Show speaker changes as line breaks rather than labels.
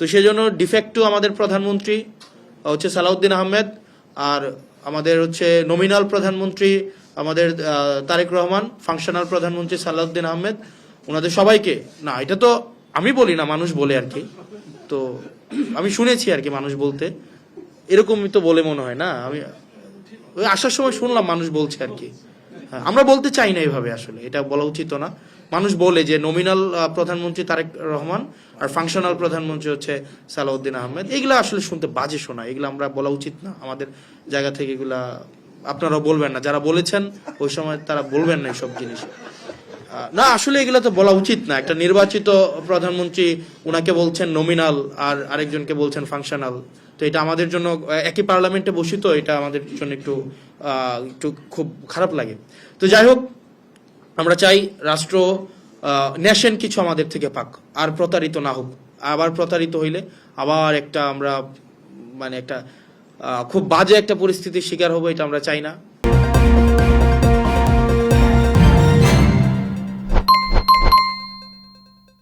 তো সেজন্য ডিফেক্টো আমাদের প্রধানমন্ত্রী হচ্ছে সালাউদ্দিন আহমেদ, আর আমাদের হচ্ছে নমিনাল প্রধানমন্ত্রী আমাদের তারেক রহমান, ফাংশনাল প্রধানমন্ত্রী সালাউদ্দিন আহমেদ, ওনাদের সবাইকে, না এটা তো আমি বলি না, মানুষ বলে আর কি, তো আমি শুনেছি আর কি মানুষ বলতে, এরকমই তো বলে মনে হয় না, আমি ওই আসার সময় শুনলাম মানুষ বলছে আর কি। হ্যাঁ, আমরা বলতে চাই না এইভাবে, আসলে এটা বলা উচিত না। মানুষ বলে যে নমিনাল প্রধানমন্ত্রী তারেক রহমান আর ফাংশনাল প্রধানমন্ত্রী হচ্ছে সালাউদ্দিন আহমেদ, এগুলা আসলে শুনতে বাজে শোনা, এগুলো আমরা বলা উচিত না আমাদের জায়গা থেকে, এগুলা আপনারাও বলবেন না, যারা বলেছেন ওই সময় তারা বলবেন না এইসব জিনিস। না আসলে এগুলো তো বলা উচিত না, একটা নির্বাচিত প্রধানমন্ত্রী ওনাকে বলছেন নমিনাল আর আরেকজনকে বলছেন ফাংশনাল, তো এটা আমাদের জন্য একই পার্লামেন্টে বসি, তো এটা আমাদের জন্য একটু একটু খুব খারাপ লাগে। তো যাই হোক, আমরা চাই রাষ্ট্র নেশন কিছু আমাদের থেকে পাক, আর প্রতারিত না হোক। আবার প্রতারিত হইলে আবার একটা আমরা মানে একটা খুব বাজে একটা পরিস্থিতির শিকার হবো, এটা আমরা চাই না।